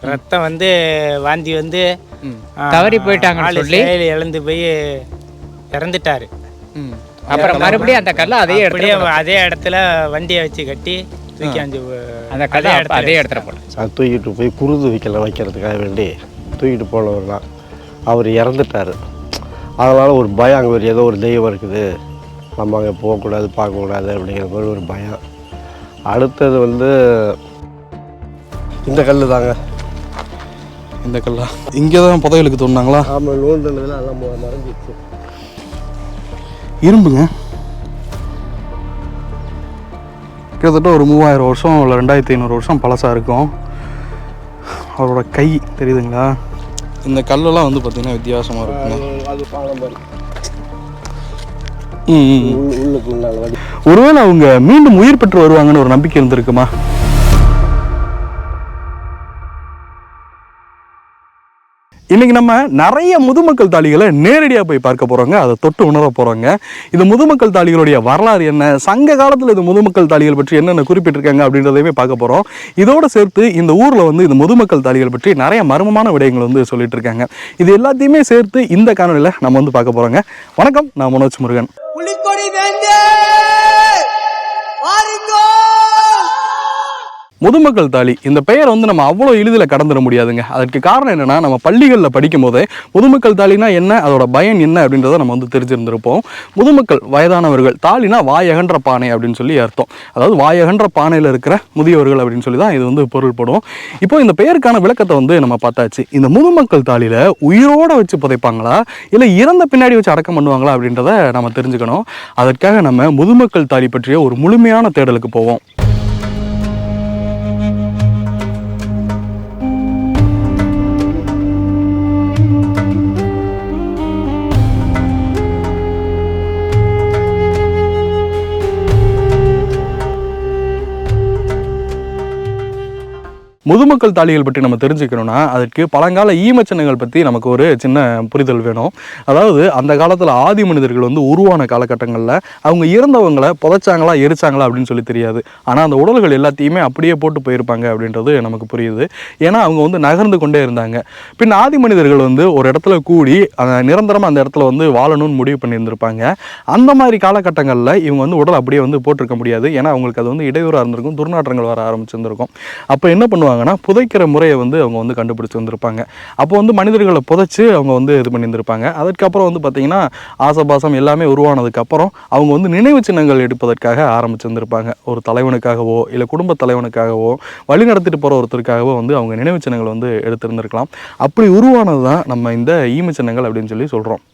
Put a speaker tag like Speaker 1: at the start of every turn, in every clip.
Speaker 1: ரத்தம் வந்து வாந்தி வந்து
Speaker 2: தவறி போயிட்டாங்கன்னு சொல்லி
Speaker 1: இழந்து போய் இறந்துட்டாரு.
Speaker 2: அப்புறம் மறுபடியும் அந்த கல்லை
Speaker 1: அதே இடத்துல வண்டியை வச்சு கட்டி தூக்கி
Speaker 2: அந்த கல்லை அதே இடத்துல போட
Speaker 3: அது தூக்கிட்டு போய் குருது வைக்கிறதுக்காக வேண்டி தூக்கிட்டு போனவர் தான். அவர் இறந்துட்டார். அதனால் ஒரு பயம், அங்கே ஏதோ ஒரு தெய்வம் இருக்குது, நம்ம அங்கே போகக்கூடாது பார்க்கக்கூடாது அப்படிங்கிற மாதிரி ஒரு பயம். அடுத்தது வந்து இந்த கல் தாங்க.
Speaker 4: இந்த கல்லா இங்கே தான் புதையலுக்கு தோணுனாங்களா?
Speaker 3: ஆமாம், நோந்ததில் எல்லாம் மறைஞ்சிச்சு.
Speaker 4: இரும்புங்க, கிட்டத்தட்ட ஒரு 3000 வருஷம் இல்லை 2500 வருஷம் பழசாக இருக்கும். அவரோட கை தெரியுதுங்களா? இந்த கல்லெல்லாம் வந்து பார்த்தீங்கன்னா வித்தியாசமாக இருக்குங்க. ஒருவேளை அவங்க மீண்டும் உயிர் பெற்று வருவாங்கன்னு ஒரு நம்பிக்கை இருந்திருக்குமா? இன்றைக்கி நம்ம நிறைய முதுமக்கள் தாழிகளை நேரடியாக போய் பார்க்க போகிறோங்க, அதை தொட்டு உணர போகிறோங்க. இந்த முதுமக்கள் தாழிகளுடைய வரலாறு என்ன, சங்க காலத்தில் இந்த முதுமக்கள் தாழிகள் பற்றி என்னென்ன குறிப்பிட்டிருக்காங்க அப்படின்றதையுமே பார்க்க போகிறோம். இதோடு சேர்த்து இந்த ஊரில் வந்து இந்த முதுமக்கள் தாழிகள் பற்றி நிறைய மர்மமான விடயங்கள் வந்து சொல்லிட்டு இருக்காங்க. இது எல்லாத்தையுமே சேர்த்து இந்த காணொலியில் நம்ம வந்து பார்க்க போகிறோங்க. வணக்கம், நான் மனோஜ் முருகன். முதுமக்கள் தாழி இந்த பெயர் வந்து நம்ம அவ்வளோ எளிதில் கடந்துட முடியாதுங்க. அதற்கு காரணம் என்னென்னா, நம்ம பள்ளிகளில் படிக்கும் போதே முதுமக்கள் தாழினா என்ன, அதோட பயன் என்ன அப்படின்றத நம்ம வந்து தெரிஞ்சிருந்திருப்போம். முதுமக்கள் வயதானவர்கள், தாழினா வாயகன்ற பானை அப்படின்னு சொல்லி அர்த்தம். அதாவது வாயகன்ற பானையில் இருக்கிற முதியவர்கள் அப்படின்னு சொல்லி தான் இது வந்து பொருள்படும். இப்போ இந்த பெயருக்கான விளக்கத்தை வந்து நம்ம பார்த்தாச்சு. இந்த முதுமக்கள் தாழியில் உயிரோட வச்சு புதைப்பாங்களா இல்லை இறந்த பின்னாடி வச்சு அடக்கம் பண்ணுவாங்களா அப்படின்றத நம்ம தெரிஞ்சுக்கணும். அதற்காக நம்ம முதுமக்கள் தாழி பற்றிய ஒரு முழுமையான தேடலுக்கு போவோம். முதுமக்கள் தாழிகள் பற்றி நம்ம தெரிஞ்சுக்கணும்னா அதற்கு பழங்கால ஈமச்சனங்கள் பற்றி நமக்கு ஒரு சின்ன புரிதல் வேணும். அதாவது அந்த காலத்தில் ஆதி மனிதர்கள் வந்து உருவான காலகட்டங்களில் அவங்க இறந்தவங்களை புதைச்சாங்களா எரிச்சாங்களா அப்படின்னு சொல்லி தெரியாது. ஆனால் அந்த உடல்கள் எல்லாத்தையுமே அப்படியே போட்டு போயிருப்பாங்க அப்படின்றது நமக்கு புரியுது. ஏன்னா அவங்க வந்து நகர்ந்து கொண்டே இருந்தாங்க. பின் ஆதி மனிதர்கள் வந்து ஒரு இடத்துல கூடி நிரந்தரமாக அந்த இடத்துல வந்து வாழணும்னு முடிவு பண்ணியிருந்திருப்பாங்க. அந்த மாதிரி காலகட்டங்களில் இவங்க வந்து உடல் அப்படியே வந்து போட்டிருக்க முடியாது. ஏன்னா அவங்களுக்கு அது வந்து இடையூறாக இருந்திருக்கும், துர்நாற்றங்கள் வர ஆரம்பிச்சிருந்திருக்கும். அப்போ என்ன பண்ணுவாங்க, புதைக்கிற முறையை வந்து அவங்க வந்து கண்டுபிடிச்சு வந்திருப்பாங்க. அப்போ வந்து மனிதர்களை புதைச்சு அவங்க வந்து இது பண்ணியிருந்திருப்பாங்க. அதுக்கப்புறம் வந்து பார்த்தீங்கன்னா ஆசபாசம் எல்லாமே உருவானதுக்கு அப்புறம் அவங்க வந்து நினைவு சின்னங்கள் எடுப்பதற்காக ஆரம்பிச்சிருந்திருப்பாங்க. ஒரு தலைவனுக்காகவோ இல்லை குடும்ப தலைவனுக்காகவோ வழி நடத்திட்டு போகிற ஒருத்தருக்காகவோ வந்து அவங்க நினைவு சின்னங்கள் வந்து எடுத்திருந்திருக்கலாம். அப்படி உருவானது தான் நம்ம இந்த ஈம சின்னங்கள் அப்படின்னு சொல்லி சொல்கிறோம்.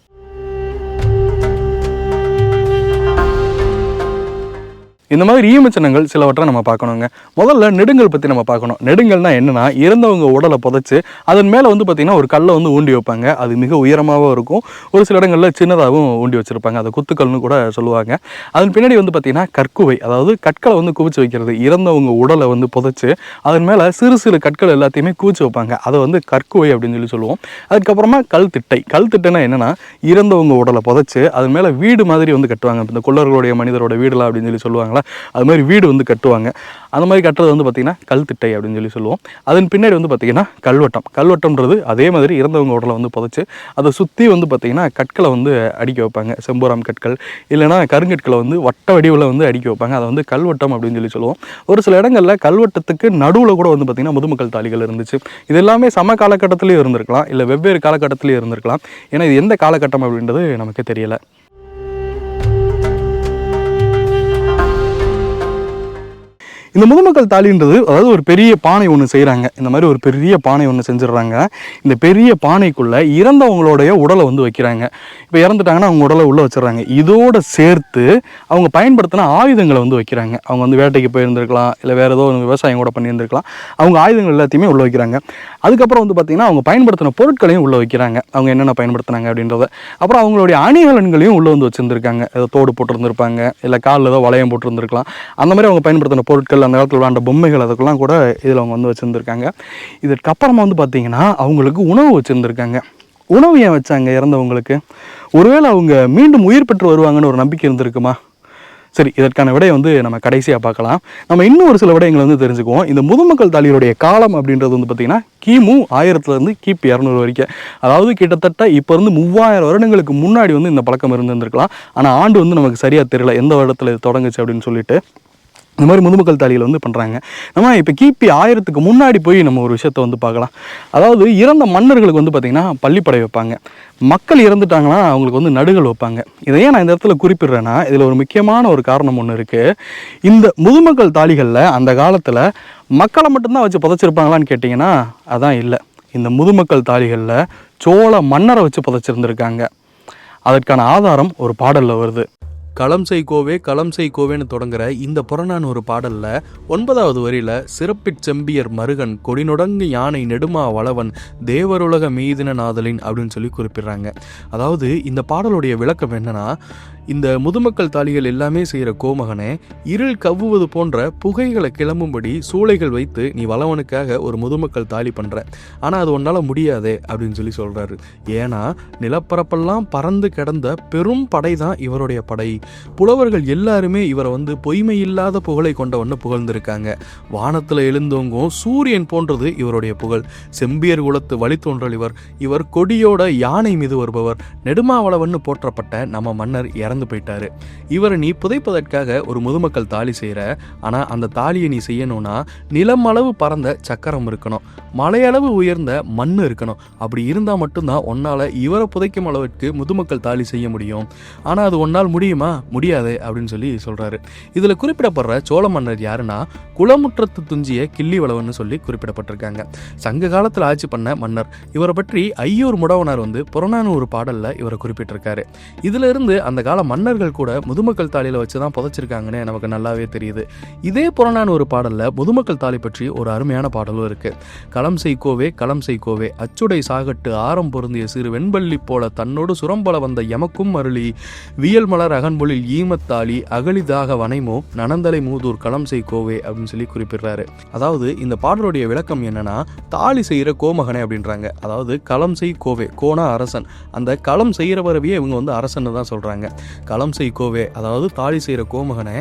Speaker 4: இந்த மாதிரி ஈமச்சின்னங்கள் சிலவற்றை நம்ம பார்க்கணுங்க. முதல்ல நெடுங்கல் பற்றி நம்ம பார்க்கணும். நெடுங்கல்னா என்னன்னா, இறந்தவங்க உடலை புதைச்சு அதன் மேலே வந்து பார்த்திங்கன்னா ஒரு கல்லை வந்து ஊண்டி வைப்பாங்க. அது மிக உயரமாகவும் இருக்கும், ஒரு சில இடங்களில் சின்னதாகவும் ஊண்டி வச்சுருப்பாங்க. அதை குத்துக்கல்னு கூட சொல்லுவாங்க. அதன் பின்னாடி வந்து பார்த்திங்கன்னா கற்குவை, அதாவது கற்களை வந்து குவிச்சு வைக்கிறது. இறந்தவங்க உடலை வந்து புதைச்சு அதன் மேலே சிறு சிறு கற்கள் எல்லாத்தையுமே குவிச்சு வைப்பாங்க. அதை வந்து கற்குவை அப்படின்னு சொல்லி சொல்லுவோம். அதுக்கப்புறமா கல் திட்டை. கல் திட்டைனா என்னென்னா, இறந்தவங்க உடலை புதைச்சு அதன் மேலே வீடு மாதிரி வந்து கட்டுவாங்க. இந்த கொள்ளர்களுடைய மனிதரோட வீடுலாம் அப்படின்னு சொல்லி சொல்லுவாங்களா, அது மாதிரி வீடு வந்து கட்டுவாங்க. அந்த மாதிரி கட்டுறது வந்து பார்த்திங்கன்னா கல் திட்டை அப்படின்னு சொல்லி சொல்லுவோம். அதன் பின்னாடி வந்து பார்த்திங்கன்னா கல்வெட்டம். கல்வெட்டம்ன்றது அதே மாதிரி இறந்தவங்க உடலை வந்து புதைச்சு அதை சுற்றி வந்து பார்த்திங்கன்னா கற்களை வந்து அடிக்க வைப்பாங்க. செம்பூராம் கற்கள் இல்லைனா கருங்கற்களை வந்து வட்ட வடிவில் வந்து அடிக்க வைப்பாங்க. அதை வந்து கல்வெட்டம் அப்படின்னு சொல்லி சொல்லுவோம். ஒரு சில இடங்களில் கல்வெட்டத்துக்கு நடுவில் கூட வந்து பார்த்திங்கன்னா முதுமக்கள் தாழிகள் இருந்துச்சு. இது எல்லாமே சம காலகட்டத்திலையும் இருந்திருக்கலாம், இல்லை வெவ்வேறு காலகட்டத்திலையும் இருந்திருக்கலாம். ஏன்னா இது எந்த காலகட்டம் அப்படின்றது நமக்கு தெரியலை. இந்த முதுமக்கள் தாழின்றது அதாவது ஒரு பெரிய பானை ஒன்று செய்கிறாங்க. இந்த மாதிரி ஒரு பெரிய பானை ஒன்று செஞ்சிடறாங்க. இந்த பெரிய பானைக்குள்ளே இறந்தவங்களுடைய உடலை வந்து வைக்கிறாங்க. இப்போ இறந்துட்டாங்கன்னா அவங்க உடலை உள்ளே வச்சிடறாங்க. இதோடு சேர்த்து அவங்க பயன்படுத்தின ஆயுதங்களை வந்து வைக்கிறாங்க. அவங்க வந்து வேட்டைக்கு போயிருந்திருக்கலாம், இல்லை வேறு ஏதோ விவசாயம் கூட பண்ணியிருந்திருக்கலாம். அவங்க ஆயுதங்கள் எல்லாத்தையுமே உள்ளே வைக்கிறாங்க. அதுக்கப்புறம் வந்து பார்த்திங்கன்னா அவங்க பயன்படுத்தின பொருட்களையும் உள்ளே வைக்கிறாங்க. அவங்க என்னென்ன பயன்படுத்தினாங்க அப்படின்றத. அப்புறம் அவங்களுடைய அணிகலன்களையும் உள்ளே வந்து வச்சுருந்துருக்காங்க. ஏதோ தோடு போட்டிருந்திருப்பாங்க, இல்லை காலில் ஏதோ வளையம் போட்டிருந்துருக்கலாம். அந்த மாதிரி அவங்க பயன்படுத்தின பொருட்கள், அந்த காலத்தில் விளையாண்ட பொம்மைகள், அதுக்கெல்லாம் கூட இதில் அவங்க வந்து வச்சுருந்துருக்காங்க. இதற்கப்புறமா வந்து பார்த்திங்கன்னா அவங்களுக்கு உணவு வச்சுருந்துருக்காங்க. உணவு ஏன் வச்சாங்க இறந்தவங்களுக்கு? ஒருவேளை அவங்க மீண்டும் உயிர் பெற்று வருவாங்கன்னு ஒரு நம்பிக்கை இருந்திருக்குமா? சரி, இதற்கான விடையை வந்து நம்ம கடைசியாக பார்க்கலாம். நம்ம இன்னும் ஒரு சில விடயங்களை வந்து தெரிஞ்சுக்குவோம். இந்த முதுமக்கள் தாலிகளுடைய காலம் அப்படின்றது வந்து பார்த்திங்கன்னா கிமு 1000 கிபி 200 வரைக்கும். அதாவது கிட்டத்தட்ட இப்போ இருந்து 3000 வருடங்களுக்கு முன்னாடி வந்து இந்த பழக்கம் இருந்திருக்கலாம். ஆனால் ஆண்டு வந்து நமக்கு சரியாக தெரியல எந்த வருடத்தில் இது தொடங்குச்சு அப்படின்னு சொல்லிட்டு. இந்த மாதிரி முதுமக்கள் தாலிகள் வந்து பண்ணுறாங்க. நம்ம இப்போ கிபி 1000க்கு முன்னாடி போய் நம்ம ஒரு விஷயத்தை வந்து பார்க்கலாம். அதாவது இறந்த மன்னர்களுக்கு வந்து பார்த்திங்கன்னா பள்ளிப்படை வைப்பாங்க. மக்கள் இறந்துட்டாங்கன்னா அவங்களுக்கு வந்து நடுகள் வைப்பாங்க. இதையே நான் இந்த இடத்துல குறிப்பிடுறேன்னா இதில் ஒரு முக்கியமான ஒரு காரணம் ஒன்று இருக்குது. இந்த முதுமக்கள் தாலிகளில் அந்த காலத்தில் மக்களை மட்டும்தான் வச்சு புதைச்சிருப்பாங்களான்னு கேட்டிங்கன்னா அதான் இல்லை. இந்த முதுமக்கள் தாலிகளில் சோழ மன்னரை வச்சு புதைச்சிருந்துருக்காங்க. அதற்கான ஆதாரம் ஒரு பாடலில் வருது.
Speaker 5: களம் செய் கோவே களம் செய் கோவேன்னு தொடங்குற இந்த புறநானூறு பாடல்ல 9வது வரியில சிறப்பிற் செம்பியர் மருகன் கொடிநொடங்கு யானை நெடுமா வளவன் தேவருலக மீதின நாதலின் அப்படின்னு சொல்லி குறிப்பிடுறாங்க. அதாவது இந்த பாடலுடைய விளக்கம் என்னன்னா, இந்த முதுமக்கள் தாலிகள் எல்லாமே செய்கிற கோமகனே இருள் கவ்வுவது போன்ற புகைகளை கிளம்பும்படி சூளைகள் வைத்து நீ வளவனுக்காக ஒரு முதுமக்கள் தாலி பண்ற, ஆனா அது உன்னால முடியாதே அப்படின்னு சொல்லி சொல்றாரு. ஏன்னா நிலப்பரப்பெல்லாம் பறந்து கிடந்த பெரும் படை தான் இவருடைய படை. புலவர்கள் எல்லாருமே இவரை வந்து பொய்மை இல்லாத புகழை கொண்டவன்னு புகழ்ந்திருக்காங்க. வானத்துல எழுந்தோங்கும் சூரியன் போன்றது இவருடைய புகழ். செம்பியர் குலத்து வழித்தோன்றல் இவர் கொடியோட யானை மீது வருபவர். நெடுமாவளவன்னு போற்றப்பட்ட நம்ம மன்னர் இறந்து போயிட்டாரு. இவரை நீ புதைப்பதற்காக ஒரு முதுமக்கள் தாலி செய்யற, ஆனா அந்த தாலியை நீ செய்யணும்னா நிலம் அளவு பறந்த சக்கரம் இருக்கணும், மலையளவு உயர்ந்த மண் இருக்கணும். அப்படி இருந்தா மட்டும்தான் உன்னால இவரை புதைக்கும் அளவுக்கு முதுமக்கள் தாலி செய்ய முடியும். ஆனா அது ஒன்னால் முடியுமா? முடியாது அப்படின்னு சொல்லி சொல்றாரு. இதுல குறிப்பிடப்படுற சோழ மன்னர் யாருன்னா குளமுற்றத்து துஞ்சிய கிள்ளிவளவன் சொல்லி குறிப்பிடப்பட்டிருக்காங்க. சங்க காலத்துல ஆட்சி பண்ண மன்னர். இவரை பற்றி ஐயூர் முடவனார் வந்து புறநானூறு பாடல்ல இவரை குறிப்பிட்டிருக்காரு. இதுல இருந்து அந்த கால மன்னர்கள் கூட முதுமக்கள் தாலியில வச்சுதான் புதைச்சிருக்காங்கன்னு நமக்கு நல்லாவே தெரியுது. இதே புறநானூறு பாடல்ல முதுமக்கள் தாலி பற்றி ஒரு அருமையான பாடலும் இருக்கு. களம் செய் கோவே களம் செய் கோவே அச்சுடை சாகட்டு ஆரம் பொருந்திய சிறு வெண்பள்ளி போல தன்னோடு சுரம்பல வந்த எமக்கும் அருளி வியல் மலர் அகன்பொழில் ஈமத்தாலி அகலிதாக வனைமோ நனந்தலை மூதூர் களம் செய் கோவே அப்படின்னு சொல்லி குறிப்பிடுறாரு. அதாவது இந்த பாடலுடைய விளக்கம் என்னன்னா, தாலி செய்யற கோமகனே அப்படின்றாங்க. அதாவது களம் செய் கோவே, கோனா அரசன், அந்த களம் செய்யறவரவே இவங்க வந்து அரசன் தான் சொல்றாங்க. களம் செய் கோவே அதாவது தாலி செய்யற கோமகனை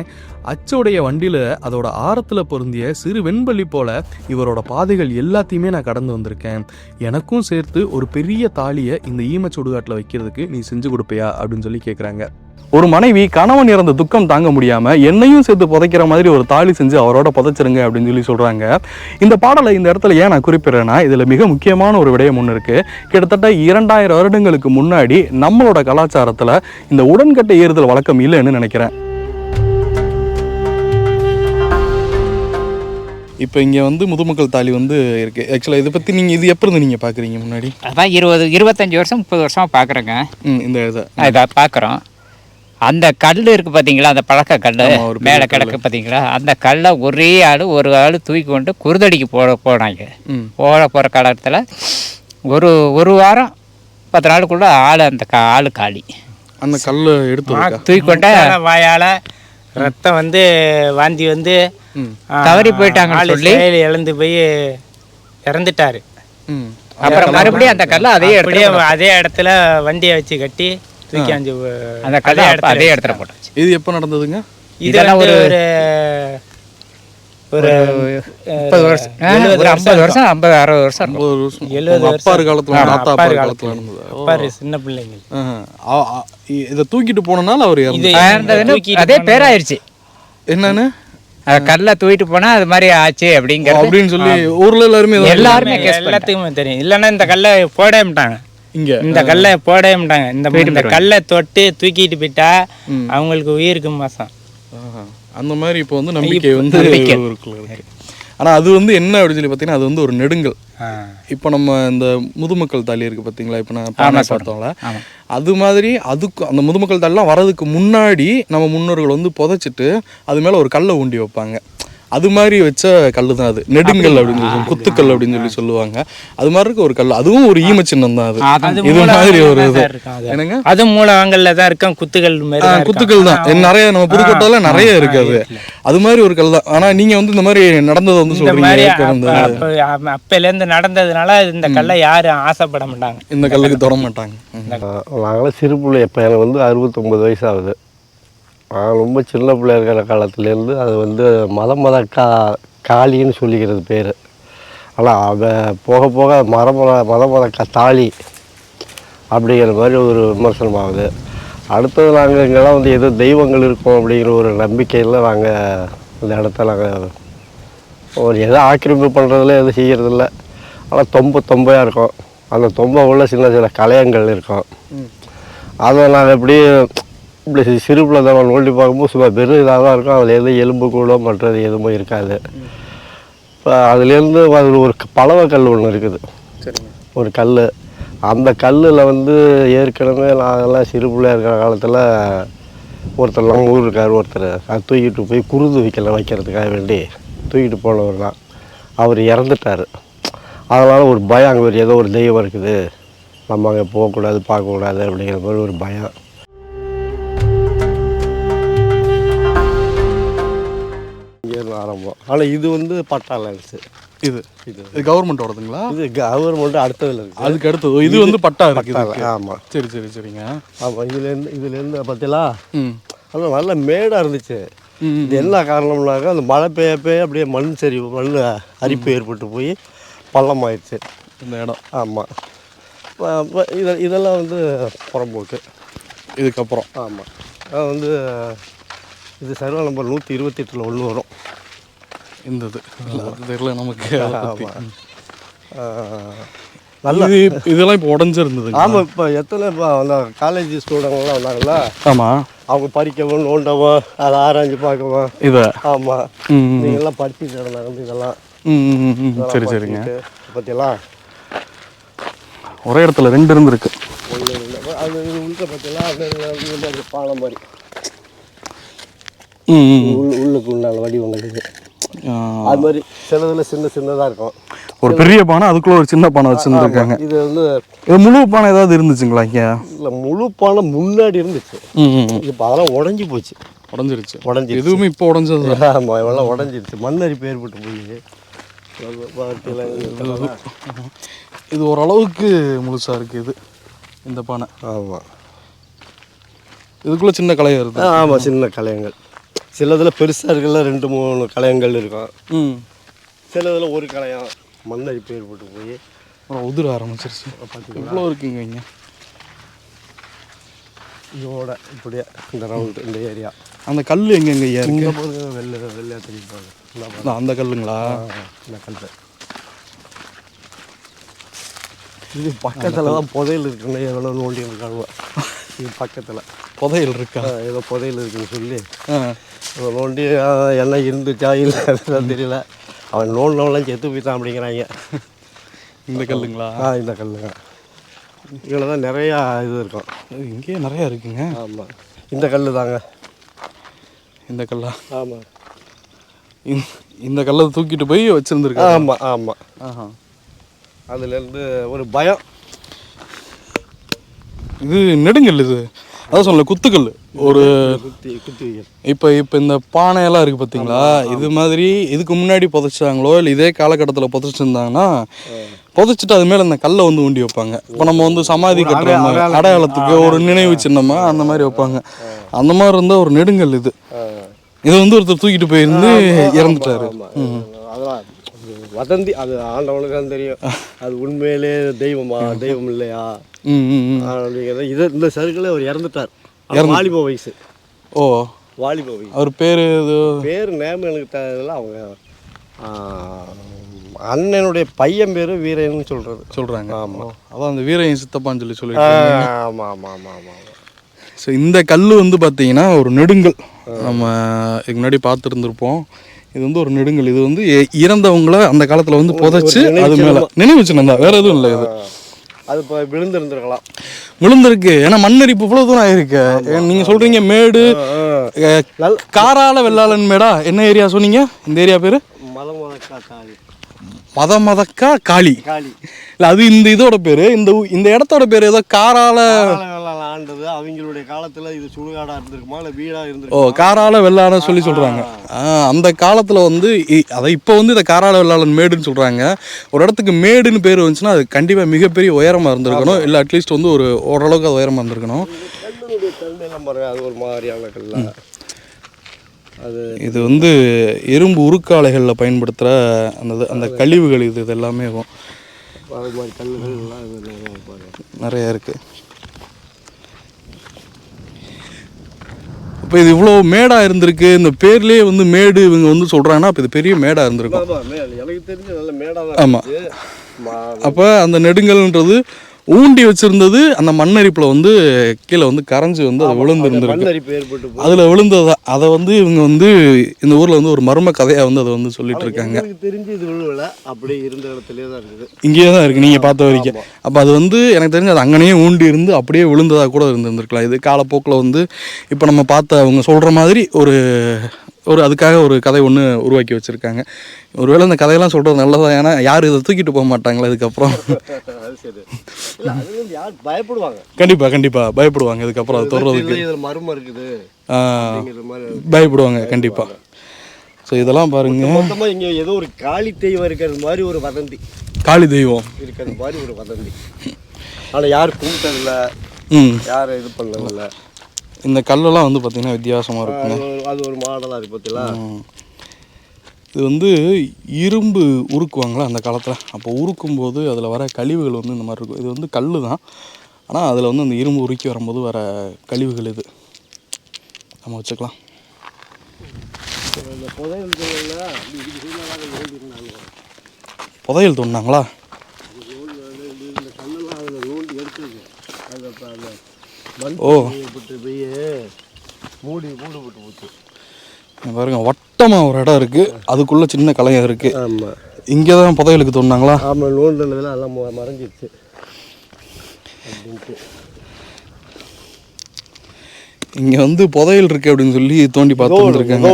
Speaker 5: அச்சுடைய வண்டியில அதோட ஆரத்துல பொருந்திய சிறு வெண்பள்ளி போல இவரோட பாதைகள் எல்லாத்தையுமே நான் கடந்து வந்திருக்கேன். எனக்கும் சேர்த்து ஒரு பெரிய தாலியை இந்த ஈம சுடுகாட்டில் வைக்கிறதுக்கு நீ செஞ்சு கொடுப்பியா அப்படின்னு சொல்லி கேட்குறாங்க.
Speaker 4: ஒரு மனைவி கணவன் இறந்த துக்கம் தாங்க முடியாம என்னையும் சேர்த்து புதைக்கிற மாதிரி ஒரு தாலி செஞ்சு அவரோட புதைச்சிருங்க அப்படின்னு சொல்லி சொல்றாங்க. இந்த பாடலை இந்த இடத்துல ஏன் நான் குறிப்பிடுறேன்னா, இதுல மிக முக்கியமான ஒரு விடயம் ஒன்று இருக்கு. கிட்டத்தட்ட 2000 வருடங்களுக்கு முன்னாடி நம்மளோட கலாச்சாரத்துல இந்த உடன்கட்டை ஏறுதல் வழக்கம் இல்லைன்னு நினைக்கிறேன். இப்போ இங்கே வந்து முதுமக்கள் தாலி வந்து இருக்குது. ஆக்சுவலாக இதை பற்றி நீங்கள் இது எப்போ இருந்து நீங்கள் பார்க்குறீங்க? முன்னாடி
Speaker 2: அதான் 25 வருஷம் 30 வருஷமாக பார்க்குறேங்க.
Speaker 4: இந்த இதை
Speaker 2: பார்க்குறோம். அந்த கல் இருக்குது பார்த்தீங்களா, அந்த பழக்க கல் மேலே கிடக்கு பார்த்தீங்களா, அந்த கல்லை ஒரு ஆள் தூக்கி கொண்டு குருதடிக்கு போனாங்க. போகிற காலத்தில் ஒரு வாரம் 10 நாளுக்குள்ள அந்த ஆள் காலி.
Speaker 4: அந்த கல் எடுத்து
Speaker 2: தூக்கி கொண்ட
Speaker 1: வாயால் ரத்தம் வந்து வாந்தி வந்து
Speaker 2: தவறி போயிட்டாங்க சொல்லி
Speaker 1: இழந்து போய் இறந்துட்டாரு.
Speaker 2: அப்புறம் மறுபடியும் அந்த கல்லை
Speaker 1: அதே இடத்துல வண்டியை வச்சு கட்டி தூக்கி
Speaker 2: அந்த கல்லை அதே இடத்துல போட்டாச்சு.
Speaker 4: இது எப்போ நடந்ததுங்க?
Speaker 2: இதெல்லாம் ஒரு 50 வருஷம் 50-60 வருஷம்.
Speaker 4: அப்பாரு காலத்துல நடந்தது.
Speaker 1: சின்ன பிள்ளைங்க
Speaker 4: இதை தூக்கிட்டு போனனால அவர்
Speaker 2: அதே பேராயிருச்சு.
Speaker 4: என்னன்னு
Speaker 2: கல்ல தூக்கிட்டு போனா அது மாதிரி ஆச்சு அப்படின்னு சொல்லி
Speaker 4: ஊர்ல
Speaker 2: எல்லாருமே
Speaker 1: எல்லாத்துக்குமே தெரியும். இல்லைன்னா இந்த கல்லை போடமாட்டாங்க. இந்த கல்லை போடமாட்டாங்க. இந்த கல்லை தொட்டு தூக்கிட்டு போயிட்டா அவங்களுக்கு உயிருக்கு மாசம்.
Speaker 4: அந்த மாதிரி இப்போ வந்து நம்பிக்கை வந்து இருக்கு. ஆனால் அது வந்து என்ன அப்படின்னு சொல்லி பார்த்தீங்கன்னா, அது வந்து ஒரு நெடுங்கல். இப்போ நம்ம இந்த முதுமக்கள் தாலி இருக்குது பார்த்தீங்களா, இப்போ நான் பார்த்தோம்ல, அது மாதிரி அதுக்கு அந்த முதுமக்கள் தாலிலாம் வர்றதுக்கு முன்னாடி நம்ம முன்னோர்கள் வந்து புதைச்சிட்டு அது மேலே ஒரு கல்லை ஊண்டி வைப்பாங்க. அது மாதிரி வச்ச கல் தான் அது நெடுங்கல் அப்படின்னு சொல்லி, குத்துக்கல் அப்படின்னு சொல்லி சொல்லுவாங்க. அது மாதிரி இருக்க ஒரு கல், அதுவும் ஒரு ஈம சின்னம் தான். அது இது மாதிரி ஒரு இது என்னங்க,
Speaker 1: அது மூலவங்கள்ல தான் இருக்கும். குத்துக்கல்
Speaker 4: குத்துக்கல் தான் நிறைய நம்ம புதுக்கோட்டையில நிறைய இருக்கு. அது மாதிரி ஒரு கல் தான். ஆனா நீங்க வந்து இந்த மாதிரி நடந்ததை வந்து சொல்றீங்க.
Speaker 1: அப்பல இருந்து நடந்ததுனால இந்த கல்லை யாரும் ஆசைப்பட மாட்டாங்க,
Speaker 4: இந்த கல்லுக்கு தொட மாட்டாங்க.
Speaker 3: நாங்களாம் சிறு பிள்ளை. இப்போ எனக்கு வந்து 69 வயசு ஆகுது. நான் ரொம்ப சின்ன பிள்ளை இருக்கிற காலத்துலேருந்து அது வந்து மத காளின்னு சொல்லிக்கிறது பேர். ஆனால் அதை போக போக மத தாளி அப்படிங்கிற மாதிரி ஒரு விமர்சனம் ஆகுது. அடுத்தது நாங்கள் இங்கெல்லாம் வந்து எதோ தெய்வங்கள் இருக்கும் அப்படிங்கிற ஒரு நம்பிக்கையில் நாங்கள் இந்த இடத்த நாங்கள் ஒரு எதோ ஆக்கிரமிப்பு பண்ணுறதில்ல எதுவும் செய்கிறதில்ல. ஆனால் தொம்பையாக இருக்கும். அந்த தொம்பை உள்ள சின்ன கலையங்கள் இருக்கும். அதை நாங்கள் இப்படி சிறுப்பில் தான் நோண்டி பார்க்கும்போது சும்மா வெறும் இதாக தான் இருக்கும். அதில் எதுவும் எலும்பு கூட மற்றது எதுவும் இருக்காது. இப்போ அதுலேருந்து அதில் ஒரு பலவக்கல் ஒன்று இருக்குது, ஒரு கல். அந்த கல்லில் வந்து ஏற்கனவே நாங்கள்லாம் சிறு பிள்ளையாக இருக்கிற காலத்தில் ஒருத்தர் நம்ம ஊர் இருக்கார், ஒருத்தர் அது தூக்கிட்டு போய் குருது வைக்கிறதுக்காக வேண்டி தூக்கிட்டு போனவர் தான். அவர் இறந்துட்டார். அதனால் ஒரு பயம், அங்கே ஒரு ஏதோ ஒரு தெய்வம் இருக்குது, நம்ம அங்கே போகக்கூடாது பார்க்கக்கூடாது அப்படிங்கிற மாதிரி ஒரு பயம். இங்கேருந்து ஆரம்பம். ஆனால் இது வந்து பட்டா லேண்ட்ஸு.
Speaker 4: இது கவர்மெண்ட்டோடதுங்களா? இது
Speaker 3: கவர்மெண்ட் அடுத்ததில் இருக்குது.
Speaker 4: அதுக்கு அடுத்தது இது வந்து பட்டா இருக்குது.
Speaker 3: ஆமாம்.
Speaker 4: சரிங்க.
Speaker 3: ஆமாம். இதுலேருந்து பார்த்தீங்களா, அது நல்ல மேடாக இருந்துச்சு. இது என்ன காரணம்னாக்கா அந்த மழை பெய்ய அப்படியே மண் அரிப்பு ஏற்பட்டு போய் பள்ளமாயிடுச்சு
Speaker 4: இந்த இடம்.
Speaker 3: ஆமாம். இதெல்லாம் வந்து புறம்போக்கு
Speaker 4: இதுக்கப்புறம்.
Speaker 3: ஆமாம். வந்து இது சர்வே நம்பர் 128 ஒன்று வரும்.
Speaker 4: இந்த இது தெரியல நமக்கு.
Speaker 3: ஆமாம்.
Speaker 4: நல்லா இதெல்லாம் இப்போ உடஞ்சிருந்தது.
Speaker 3: ஆமாம். இப்போ இப்போ அந்த காலேஜ் ஸ்டூடெண்ட்லாம் வந்தாங்கல்ல.
Speaker 4: ஆமாம்.
Speaker 3: அவங்க பறிக்கவும் நோண்டவும் அதை ஆராய்ஞ்சு பார்க்கவும் இதை. ஆமாம். நீங்கள்லாம் படிச்சுட்டு இருந்தாங்க இதெல்லாம்.
Speaker 4: சரிங்க.
Speaker 3: பற்றியெல்லாம்
Speaker 4: ஒரே இடத்துல 2 இருந்துருக்கு.
Speaker 3: அது உள்ள பார்த்தீங்கன்னா பாலம் மாதிரி உள்ளுக்கு உண்டான வடிவங்கள் இது. அது மாதிரி சிலதில் சின்னதாக இருக்கும்.
Speaker 4: ஒரு பெரிய பானை, அதுக்குள்ள ஒரு சின்ன பானை வச்சுருந்துருக்காங்க.
Speaker 3: இது வந்து
Speaker 4: முழு பானை ஏதாவது இருந்துச்சுங்களா இங்கே?
Speaker 3: இல்லை, முழு பானை முன்னாடி இருந்துச்சு. இப்போ அதெல்லாம் உடஞ்சி போச்சு.
Speaker 4: உடஞ்சிருச்சு. எதுவுமே இப்போ உடஞ்சது.
Speaker 3: ஆமாம், இவெல்லாம் உடஞ்சிருச்சு. மண்ணரிப்பு ஏற்பட்டு போய்
Speaker 4: இது ஓரளவுக்கு முழுசாக இருக்குது இது இந்த பானை.
Speaker 3: ஆமாம்.
Speaker 4: இதுக்குள்ளே சின்ன கலையம் இருக்குது.
Speaker 3: ஆமாம், சின்ன கலையங்கள். சிலதில் பெருசாக இருக்குல்ல 2-3 கலையங்கள் இருக்கும். சிலதில் ஒரு கலையம் மண்ணரிப்பு ஏற்பட்டு போய்
Speaker 4: உதிர ஆரம்பிச்சிருச்சு. இவ்வளோ இருக்குங்க இங்கே.
Speaker 3: இதோட இப்படியே இந்த ரவுண்டு இந்த ஏரியா.
Speaker 4: அந்த கல் எங்கெங்க ஐயா இருக்கு?
Speaker 3: வெள்ளையாக தெரிவிப்பாங்க.
Speaker 4: அந்த கல்லுங்களா?
Speaker 3: இந்த கல் இது பக்கத்தில் தான் புதையல் இருக்குன்னு எவ்வளோ நோண்டி இருக்காங்க. இது பக்கத்தில்
Speaker 4: புதையல் இருக்கா?
Speaker 3: ஏதோ புதையல் இருக்குன்னு சொல்லி நோண்டி எல்லாம் இருந்துச்சா இல்லை அதுதான் தெரியல. அவன் நோண்டவெல்லாம் செத்து போய்த்தான் அப்படிங்கிறாங்க.
Speaker 4: இந்த கல்லுங்களா?
Speaker 3: இந்த கல்லுங்க. இதில் தான் நிறையா இது இருக்கும்.
Speaker 4: இங்கேயே நிறையா இருக்குங்க.
Speaker 3: ஆமாம். இந்த கல் தாங்க.
Speaker 4: இந்த கல்லா?
Speaker 3: ஆமாம்.
Speaker 4: இந்த கல்லை தூக்கிட்டு போய் வச்சுருந்துருக்கு.
Speaker 3: ஆமாம். அதுலேருந்து ஒரு பயம்.
Speaker 4: இது நெடுங்கல். இது அதான் சொல்ல குத்துக்கல். ஒரு இப்போ இந்த பானையெல்லாம் இருக்குது பார்த்தீங்களா, இது மாதிரி இதுக்கு முன்னாடி புதைச்சாங்களோ இல்லை இதே காலகட்டத்தில் புதைச்சிருந்தாங்கன்னா புதைச்சிட்டு அது மேலே இந்த கல்லை வந்து ஊண்டி வைப்பாங்க. இப்போ நம்ம வந்து சமாதி கட்டுற அடையாளத்துக்கு ஒரு நினைவு சின்னமா அந்த மாதிரி வைப்பாங்க. அந்த மாதிரி இருந்தால் ஒரு நெடுங்கல் இது. இதை வந்து ஒருத்தர் தூக்கிட்டு போயிருந்து இறந்துட்டாரு.
Speaker 3: அதெல்லாம் வதந்தி, அது ஆண்டவனுக்கு தான் தெரியும். அது உண்மையிலே தெய்வம் இல்லையா அப்படிங்கிறத. இந்த சர்க்கிள் அவர் இறந்துட்டார். வாலிப வயசு. வாலிப வயசு.
Speaker 4: அவர் பேர்
Speaker 3: நேம் எனக்கு தெரியல. அவங்க அண்ணனுடைய பையன் பேர் வீரன்னு சொல்கிறாங்க. ஆமாம்.
Speaker 4: அதான் அந்த வீரையன் சித்தப்பான்னு சொல்லியிருக்காங்க.
Speaker 3: ஆமாம்.
Speaker 4: ஸோ இந்த கல் வந்து பார்த்தீங்கன்னா ஒரு நெடுங்கல். நம்ம இதுக்கு முன்னாடி பார்த்துருந்துருப்போம். இது வந்து ஒரு நெடுங்கல். இது வந்து இறந்தவங்கள அந்த காலத்தில் வந்து புதைச்சி அது மேலே நினைவு சின்னம் தான், வேறு எதுவும் இல்லை. இது
Speaker 3: அது இப்போ
Speaker 4: விழுந்திருக்கு. ஏன்னா மண்ணரிப்பு இவ்வளோ தூரம் ஆயிருக்கு. நீங்கள் சொல்கிறீங்க மேடு காரால வெள்ளாளன் மேடா. என்ன ஏரியா சொன்னீங்க? இந்த ஏரியா பேர் மதமதக்கா காளி. இல்லை, அது இந்த இதோட பேர். இந்த இடத்தோட பேர் ஏதோ காரால
Speaker 3: ஆண்டது. அவங்களுடைய காலத்தில் இது சுடுகாடாக இருந்திருக்குமா இல்லை வீடாக இருந்திருக்கு.
Speaker 4: காரால வெள்ளாளன்னு சொல்கிறாங்க. அந்த காலத்தில் வந்து அதை இப்போ வந்து இதை காரால வெள்ளாளன் மேடுன்னு சொல்கிறாங்க. ஒரு இடத்துக்கு மேடுன்னு பேர் வந்துச்சுன்னா அது கண்டிப்பாக மிகப்பெரிய உயரமாக இருந்திருக்கணும். இல்லை அட்லீஸ்ட் வந்து ஓரளவுக்கு அது உயரமாக இருந்திருக்கணும்.
Speaker 3: அது ஒரு மாதிரியான கல்ல
Speaker 4: இது வந்து இரும்பு உருக்காலைகளில் பயன்படுத்துகிற அந்த கழிவுகள் இது எல்லாமே
Speaker 3: அது மாதிரி கல்லுகள்
Speaker 4: நிறையா இருக்குது. இப்போ இது இவ்வளோ மேடாக இருந்திருக்கு, இந்த பேர்லேயே வந்து மேடு இவங்க வந்து சொல்கிறாங்கன்னா அப்போ இது பெரிய மேடாக இருந்திருக்கும்.
Speaker 3: எனக்கு தெரிஞ்ச நல்ல மேடாக.
Speaker 4: ஆமாம். அப்போ அந்த நெடுங்கல்ன்றது ஊண்டி வச்சுருந்தது அந்த மண்ணரிப்பில் வந்து கீழே வந்து கரைஞ்சி வந்து அதை விழுந்துருந்துருக்கு. அதில் விழுந்தது அதை வந்து இவங்க வந்து இந்த ஊரில் வந்து ஒரு மர்ம கதையாக வந்து அதை வந்து சொல்லிட்டு இருக்காங்க.
Speaker 3: தெரிஞ்சு இது விழுவலை, அப்படி இருந்த இடத்துலேயே தான் இருக்குது.
Speaker 4: இங்கேயே தான் இருக்குது நீங்கள் பார்த்த வரைக்கும். அப்போ அது வந்து எனக்கு தெரிஞ்சு அது அங்கேயே ஊண்டி இருந்து அப்படியே விழுந்ததாக கூட இருந்திருக்கலாம். இது காலப்போக்கில் வந்து இப்போ நம்ம பார்த்த அவங்க சொல்கிற மாதிரி ஒரு அதுக்காக ஒரு கதை ஒன்று உருவாக்கி வச்சுருக்காங்க. ஒருவேளை இந்த கதையெல்லாம் சொல்கிறது நல்லதா? ஏன்னா யாரும் இதை தூக்கிட்டு போக மாட்டாங்களா இதுக்கப்புறம்?
Speaker 3: பயப்படுவாங்க.
Speaker 4: கண்டிப்பாக பயப்படுவாங்க. இதுக்கப்புறம் அது தொடர்றதுக்கு
Speaker 3: மர்மம் இருக்குது
Speaker 4: பயப்படுவாங்க கண்டிப்பாக. ஸோ இதெல்லாம் பாருங்க,
Speaker 3: மொத்தமாக இங்கே ஏதோ ஒரு காளி தெய்வம் இருக்கிறது மாதிரி ஒரு வதந்தி.
Speaker 4: காளி தெய்வம்
Speaker 3: இருக்கிறது மாதிரி ஒரு வதந்தி. ஆனால் யாரும் கும்பிட்டதில்லை, யாரும் இது பண்ணதில்லை.
Speaker 4: இந்த கல்லெல்லாம் வந்து பார்த்திங்கன்னா வித்தியாசமாக இருக்குங்க.
Speaker 3: அது ஒரு மாடலாக இருக்குது பார்த்தீங்களா.
Speaker 4: இது வந்து இரும்பு உருக்குவாங்களா அந்த காலத்தில். அப்போ உருக்கும்போது அதில் வர கழிவுகள் வந்து இந்த மாதிரி இருக்கும். இது வந்து கல் தான், ஆனால் அதில் வந்து அந்த இரும்பு உருக்கி வரும்போது வர கழிவுகள் இது நம்ம வச்சுக்கலாம். புதையல் தோண்டினாங்களா? ஓ பாருங்க, வட்டமாக ஒரு இடம் இருக்குது, அதுக்குள்ளே சின்ன கலையம் இருக்குது.
Speaker 3: ஆமாம்,
Speaker 4: இங்கே தான் புதையலுக்கு தோண்டினாங்களா?
Speaker 3: ஆமாம், நோண்டுனதுலாம் எல்லாம் மறைஞ்சிடுச்சு அப்படின்ட்டு.
Speaker 4: இங்கே வந்து புதையல் இருக்குது அப்படின்னு சொல்லி தோண்டி பார்த்து வந்துருக்காங்க.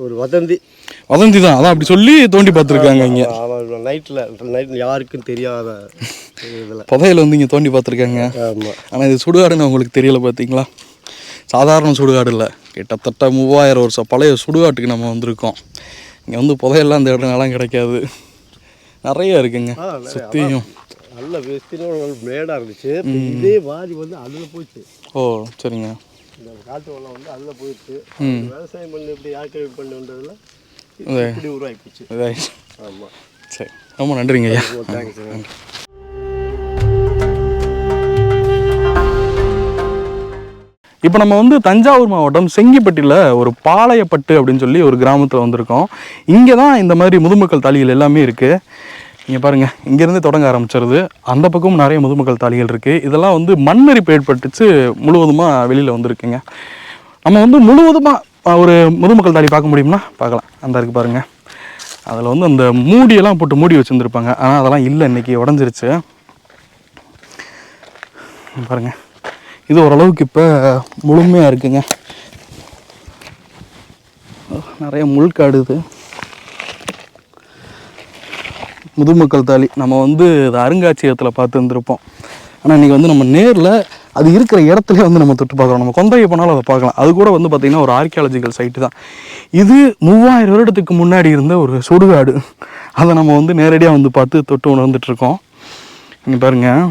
Speaker 3: ஒரு வதந்தி
Speaker 4: தான், அதான் அப்படி சொல்லி தோண்டி பார்த்துருக்காங்க. இங்கே
Speaker 3: நைட்டில் யாருக்கும் தெரியாத இதில்
Speaker 4: புதையல் வந்து இங்கே தோண்டி பார்த்துருக்காங்க. ஆனால் இது சுடுகாடுன்னு அவங்களுக்கு தெரியல. பார்த்தீங்களா, சாதாரண சுடுகாடு இல்லை, கிட்டத்தட்ட 3000 வருஷம் பழைய சுடுகாட்டுக்கு நம்ம வந்திருக்கோம். இங்கே வந்து புதையெல்லாம் அந்த இடம்லாம் கிடைக்காது, நிறைய இருக்குங்க சுற்றியும்.
Speaker 3: நல்ல மேடாக இருந்துச்சு, இதே வாரி வந்து அதில் போயிடுச்சு.
Speaker 4: ஓ சரிங்க.
Speaker 3: இந்த காட்டு வெள்ளம் வந்து அதில் போயிடுச்சு. விவசாயம் பண்ணி இப்படி யாக்கழிவு பண்ணுன்றதுல இப்படி உருவாக்கிச்சு. ஆமாம்,
Speaker 4: சரி, ரொம்ப நன்றிங்க ஐயா.
Speaker 3: தேங்க்ஸ்.
Speaker 4: இப்போ நம்ம வந்து தஞ்சாவூர் மாவட்டம் செங்கிப்பட்டியில் ஒரு பாளையப்பட்டு அப்படின்னு சொல்லி ஒரு கிராமத்தில் வந்திருக்கோம். இங்கே தான் இந்த மாதிரி முதுமக்கள் தாலிகள் எல்லாமே இருக்குது. இங்கே பாருங்கள், இங்கேருந்து தொடங்க ஆரம்பிச்சிருது, அந்த பக்கமும் நிறைய முதுமக்கள் தாலிகள் இருக்குது. இதெல்லாம் வந்து மண்ணரிப்பு ஏற்பட்டுச்சு, முழுவதுமாக வெளியில் வந்திருக்குங்க. நம்ம வந்து முழுவதுமாக ஒரு முதுமக்கள் தாலி பார்க்க முடியும்னா பார்க்கலாம். அந்த இருக்குது பாருங்கள், அதில் வந்து அந்த மூடியெல்லாம் போட்டு மூடி வச்சுருந்துருப்பாங்க, ஆனால் அதெல்லாம் இல்லை, இன்றைக்கி உடஞ்சிருச்சு. பாருங்கள், இது ஓரளவுக்கு இப்போ முழுமையாக இருக்குங்க. நிறைய முள்காடு. இது முதுமக்கள் தாலி நம்ம வந்து இது அருங்காட்சியகத்தில் பார்த்து இருந்திருப்போம், ஆனால் இன்றைக்கி வந்து நம்ம நேரில் அது இருக்கிற இடத்துல வந்து நம்ம தொட்டு பார்க்குறோம். நம்ம கொந்தையை போனாலும் அதை பார்க்கலாம். அது கூட வந்து பார்த்திங்கன்னா ஒரு ஆர்கியாலஜிக்கல் சைட்டு தான். இது 3000 வருடத்துக்கு முன்னாடி இருந்த ஒரு சுடுகாடு. அதை நம்ம வந்து நேரடியாக வந்து பார்த்து தொட்டு உணர்ந்துட்டுருக்கோம். இங்கே பாருங்கள்,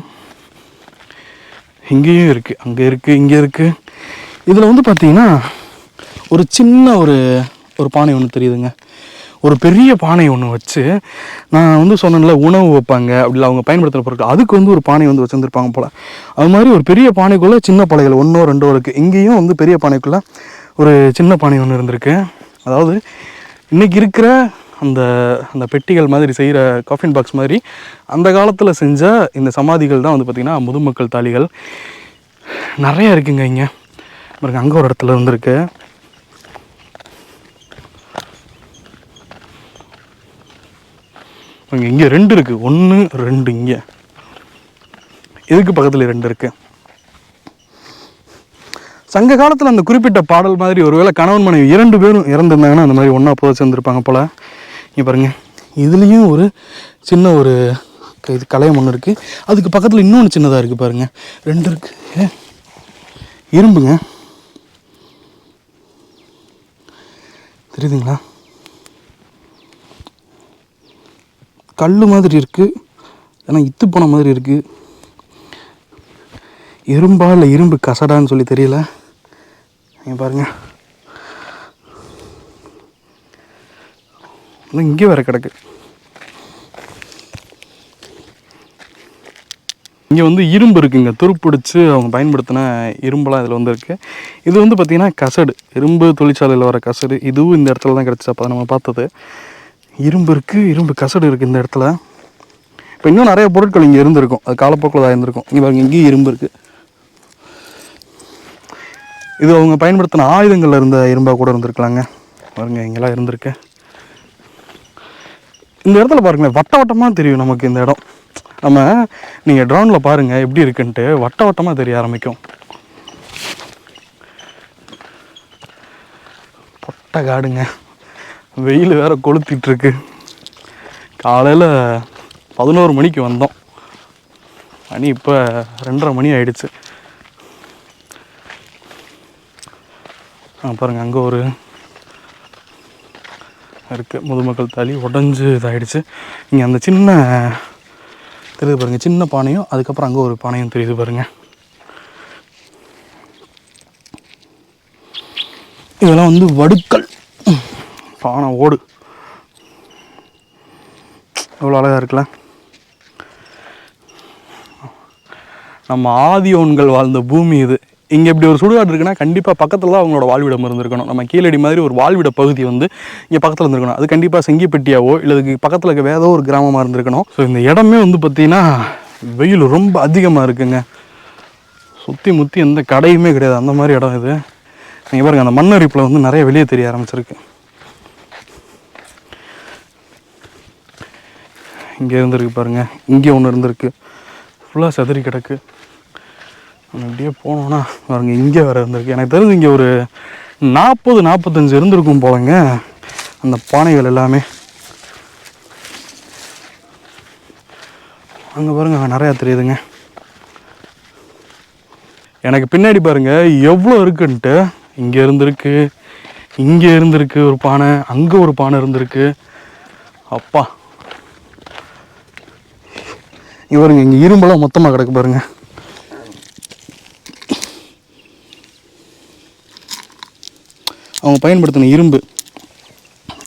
Speaker 4: இங்கேயும் இருக்குது, அங்கே இருக்குது, இங்கே இருக்குது. இதில் வந்து பார்த்திங்கன்னா ஒரு சின்ன ஒரு பானை ஒன்று தெரியுதுங்க. ஒரு பெரிய பானை ஒன்று வச்சு, நான் வந்து சொன்னேன்ல உணவு வைப்பாங்க அப்படி அவங்க பயன்படுத்துகிற பொருட்கள், அதுக்கு வந்து ஒரு பானை வந்து வச்சுருந்துருப்பாங்க போல். அது மாதிரி ஒரு பெரிய பானைக்குள்ளே சின்ன பானைகள் 1 2 இருக்குது. இங்கேயும் வந்து பெரிய பானைக்குள்ளே ஒரு சின்ன பானை ஒன்று இருந்திருக்கு. அதாவது இன்றைக்கி இருக்கிற அந்த பெட்டிகள் மாதிரி செய்கிற காஃபின் பாக்ஸ் மாதிரி அந்த காலத்தில் செஞ்ச இந்த சமாதிகள் தான் வந்து பார்த்திங்கன்னா முதுமக்கள் தாலிகள். நிறையா இருக்குங்க. இங்கே பாருங்க, அங்கே ஒரு இடத்துல இருந்திருக்கு. இங்கே 2 இருக்குது, 1 2 இங்கே, இதுக்கு பக்கத்தில் 2 இருக்குது. சங்க காலத்தில் அந்த குறிப்பிட்ட பாடல் மாதிரி ஒருவேளை கணவன் மனைவி 2 பேரும் இறந்துருந்தாங்கன்னா அந்த மாதிரி ஒன்றா போக சேர்ந்துருப்பாங்க போல். இங்கே பாருங்கள், இதுலேயும் ஒரு சின்ன ஒரு இது கலையம் ஒன்று இருக்குது. அதுக்கு பக்கத்தில் இன்னொன்று சின்னதாக இருக்குது பாருங்கள், 2 இருக்குது. இரும்புங்க, தெரியுதுங்களா? கல் மாதிரி இருக்குது, ஏன்னா இத்து போன மாதிரி இருக்குது. இரும்பா இல்லை இரும்பு கசடான்னு சொல்லி தெரியல. நீங்கள் பாருங்கள், இங்கே வேற கிடக்கு. இங்கே வந்து இரும்பு இருக்குங்க, துருப்பிடிச்சு அவங்க பயன்படுத்தின இரும்பெல்லாம் இதில் வந்து இருக்குது. இது வந்து பார்த்திங்கன்னா கசடு, இரும்பு தொழிற்சாலையில் வர கசடு. இதுவும் இந்த இடத்துல தான் கிடச்சி. அப்போ நம்ம பார்த்தது இரும்பு இருக்குது, இரும்பு கசடு இருக்குது இந்த இடத்துல. இப்போ இன்னும் நிறைய பொருட்கள் இங்கே இருந்திருக்கும், அது காலப்போக்கில் தான் இருந்திருக்கும். இங்கே பாருங்க, இங்கேயும் இரும்பு இருக்குது. இது அவங்க பயன்படுத்தின ஆயுதங்களில் இருந்த இரும்பாக கூட இருந்திருக்கலாங்க. பாருங்க, இங்கெல்லாம் இருந்திருக்கு. இந்த இடத்துல பாருங்களேன், வட்ட வட்டமாக தெரியும் நமக்கு இந்த இடம். நம்ம நீங்கள் ட்ரோனில் பாருங்கள் எப்படி இருக்குன்ட்டு, வட்ட வட்டமாக தெரிய ஆரம்பிக்கும். பொட்டை காடுங்க, வெயில் வேறு கொளுத்திட்டுருக்கு. காலையில் 11 மணிக்கு வந்தோம், மணி இப்போ 2:30 மணி ஆயிடுச்சு. பாருங்கள், அங்கே ஒரு இருக்குது முதுமக்கள் தாலி, உடஞ்சி இதாகிடுச்சு. இங்கே அந்த சின்ன தெரியுது பாருங்கள், சின்ன பானையும், அதுக்கப்புறம் அங்கே ஒரு பானையும் தெரியுது பாருங்கள். இதெல்லாம் வந்து வடுக்கல் பானை ஓடு. எவ்வளோ அழகாக இருக்குல்ல. நம்ம ஆதியோன்கள் வாழ்ந்த பூமி இது. இங்கே இப்படி ஒரு சுடுகாடு இருக்குன்னா கண்டிப்பாக பக்கத்தில் தான் அவங்களோட வாழ்விடம் இருந்திருக்கணும். நம்ம கீழடி மாதிரி ஒரு வாழ்விட பகுதி வந்து இங்கே பக்கத்தில் இருந்திருக்கணும். அது கண்டிப்பாக செங்கிப்பட்டியாவோ இல்லை அதுக்கு பக்கத்தில் இருக்க வேற ஒரு கிராமமாக இருந்திருக்கணும். ஸோ இந்த இடமே வந்து பார்த்திங்கன்னா வெயில் ரொம்ப அதிகமாக இருக்குங்க. சுற்றி முற்றி எந்த கடையுமே கிடையாது, அந்த மாதிரி இடம் இது. நீங்கள் பாருங்கள், அந்த மண்ணரிப்பில் வந்து நிறைய வெளியே தெரிய ஆரம்பிச்சிருக்கு. இங்கே இருந்திருக்கு பாருங்கள், இங்கே ஒன்று இருந்திருக்கு, ஃபுல்லாக செதறி கிடக்கு. அப்படியே போனோன்னா பாருங்க, இங்கே வேறு இருந்திருக்கு. எனக்கு தெரிஞ்சு இங்கே ஒரு 40-45 இருந்திருக்கும் போலங்க அந்த பானைகள் எல்லாமே. அங்கே பாருங்க, அங்கே நிறையா தெரியுதுங்க. எனக்கு பின்னாடி பாருங்க எவ்வளோ இருக்குன்ட்டு. இங்கே இருந்திருக்கு, இங்கே இருந்திருக்கு ஒரு பானை, அங்கே ஒரு பானை இருந்திருக்கு. அப்பா, இங்கே பாருங்க, இங்கே இரும்பெல்லாம் மொத்தமாக கிடக்கு பாருங்க. அவங்க பயன்படுத்தின இரும்பு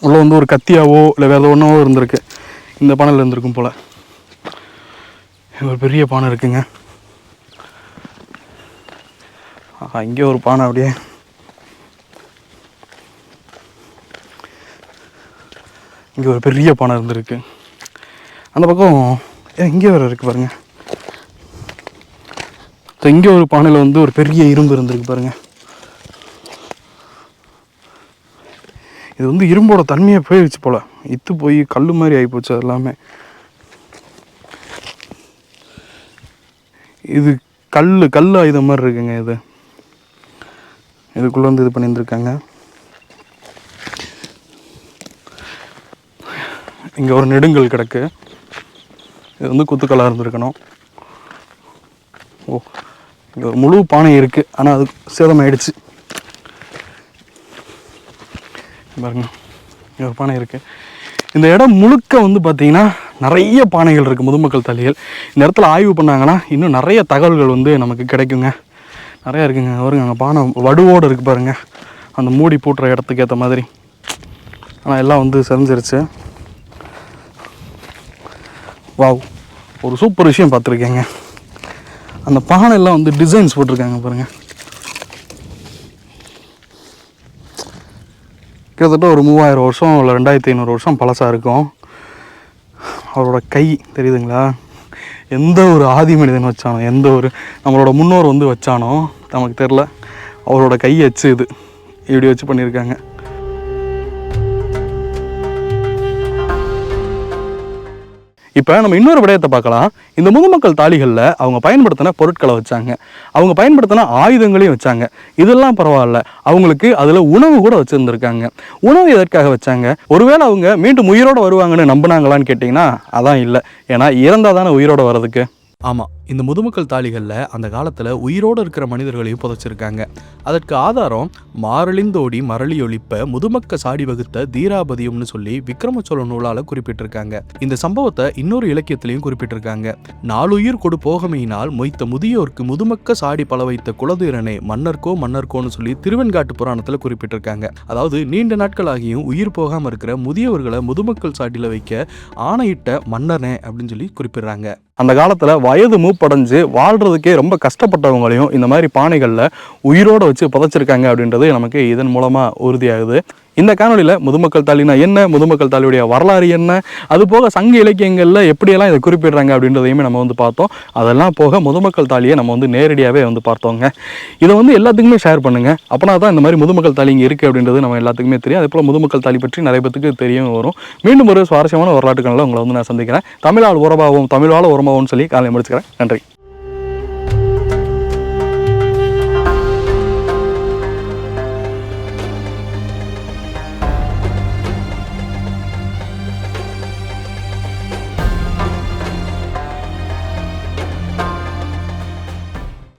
Speaker 4: உள்ள வந்து ஒரு கத்தியாவோ இல்லை வேறு ஒன்றாவோ இருந்திருக்கு. இந்த பானையில் இருந்திருக்கும் போல். ஒரு பெரிய பானை இருக்குங்க. இங்கே ஒரு பானை, அப்படியே இங்கே ஒரு பெரிய பானை இருந்திருக்கு. அந்த பக்கம் இங்கே வேறு இருக்குது பாருங்கள். ஸோ இங்கே ஒரு பானையில் வந்து ஒரு பெரிய இரும்பு இருந்திருக்கு பாருங்கள். இது வந்து இரும்போட தன்மையை போயிடுச்சு போல், இத்து போய் கல் மாதிரி ஆகிப்போச்சு அது எல்லாமே. இது கல் ஆயுதம் மாதிரி இருக்குங்க. இதுக்குள்ளே வந்து இது பண்ணியிருந்துருக்காங்க. இங்கே ஒரு நெடுங்கல் கிடக்கு. இது வந்து குத்துக்கல்லாக இருந்திருக்கணும். ஓ, இங்கே ஒரு முழு பானை இருக்குது, ஆனால் அது சேதமாயிடுச்சு பாருங்க. இங்கே ஒரு பானை இருக்குது. இந்த இடம் முழுக்க வந்து பார்த்திங்கன்னா நிறைய பானைகள் இருக்குது, முதுமக்கள் தாலிகள். இந்த இடத்துல ஆய்வு பண்ணாங்கன்னா இன்னும் நிறைய தகவல்கள் வந்து நமக்கு கிடைக்குங்க. நிறையா இருக்குங்க. வருங்க, அங்கே பானை வடுவோடு இருக்குது பாருங்கள், அந்த மூடி பூட்டுற இடத்துக்கு ஏற்ற மாதிரி. ஆனால் எல்லாம் வந்து செஞ்சிருச்சு. வாவ், ஒரு சூப்பர் விஷயம் பார்த்துருக்கேங்க. அந்த பானை எல்லாம் வந்து டிசைன்ஸ் போட்டிருக்காங்க பாருங்கள். கிட்டத்தட்ட ஒரு 3000 வருஷம் இல்லை 2500 வருஷம் பழசாக இருக்கும். அவரோட கை தெரியுதுங்களா? எந்த ஒரு ஆதி மனிதன் வச்சானோ, எந்த ஒரு நம்மளோட முன்னோர் வந்து வச்சானோ நமக்கு தெரில, அவரோட கை வச்சு இது இப்படி வச்சு பண்ணியிருக்காங்க. இப்போ நம்ம இன்னொரு விடயத்தை பார்க்கலாம். இந்த முதுமக்கள் தாலிகளில் அவங்க பயன்படுத்தின பொருட்களை வச்சாங்க, அவங்க பயன்படுத்தின ஆயுதங்களையும் வச்சாங்க. இதெல்லாம் பரவாயில்ல, அவங்களுக்கு அதில் உணவு கூட வச்சுருந்துருக்காங்க. உணவு எதற்காக வச்சாங்க? ஒருவேளை அவங்க மீண்டும் உயிரோடு வருவாங்கன்னு நம்பினாங்களான்னு கேட்டிங்கன்னா அதான் இல்லை. ஏன்னா இறந்தால் தானே உயிரோடு வர்றதுக்கு.
Speaker 5: ஆமாம், இந்த முதுமக்கள் தாழிகளில் அந்த காலத்தில் உயிரோடு இருக்கிற மனிதர்களையும் புதைச்சிருக்காங்க. அதற்கு ஆதாரம் மாரளிந்தோடி மரளி ஒழிப்ப முதுமக்க சாடி வகுத்த தீராபதியம்னு சொல்லி விக்ரம சோழ நூலால் குறிப்பிட்டிருக்காங்க. இந்த சம்பவத்தை இன்னொரு இலக்கியத்திலையும் குறிப்பிட்டிருக்காங்க. நாலுயிர் கொடு போகமையினால் மொய்த்த முதியோர்க்கு முதுமக்க சாடி பல வைத்த குலதீரனே மன்னர்கோன்னு சொல்லி திருவெண்காட்டு புராணத்தில் குறிப்பிட்டிருக்காங்க. அதாவது நீண்ட நாட்களாகியும் உயிர் போகாமல் இருக்கிற முதியவர்களை முதுமக்கள் சாட்டியில் வைக்க ஆணையிட்ட மன்னனே அப்படின்னு சொல்லி குறிப்பிடுறாங்க.
Speaker 4: அந்த காலத்தில் வயது மூப்படைஞ்சு வாழ்கிறதுக்கே ரொம்ப கஷ்டப்பட்டவங்களையும் இந்த மாதிரி பானைகளில் உயிரோடு வச்சு புதைச்சிருக்காங்க அப்படின்றது நமக்கு இதன் மூலமாக உறுதியாகுது. இந்த காணொலியில் முதுமக்கள் தாழினா என்ன, முதுமக்கள் தாழியுடைய வரலாறு என்ன, அது போக சங்க இலக்கியங்களில் எப்படியெல்லாம் இதை குறிப்பிடுறாங்க அப்படின்றதையுமே நம்ம வந்து பார்த்தோம். அதெல்லாம் போக முதுமக்கள் தாழியை நம்ம வந்து நேரடியாகவே வந்து பார்த்தோங்க. இதை வந்து எல்லாத்துக்குமே ஷேர் பண்ணுங்கள். அப்போனா தான் இந்த மாதிரி முதுமக்கள் தாழி இங்கே இருக்குது அப்படின்றது நம்ம எல்லாத்துக்குமே தெரியும். அதே போல் முதுமக்கள் தாழி பற்றி நிறைய பேருக்கு தெரியவும் வரும். மீண்டும் ஒரு சுவாரஸ்யமான வரலாற்றுகளில் உங்களை வந்து நான் சந்திக்கிறேன். தமிழால் உறவாகவும் தமிழால் உரமாகவும் சொல்லி காலையில் முடிச்சுக்கிறேன். நன்றி.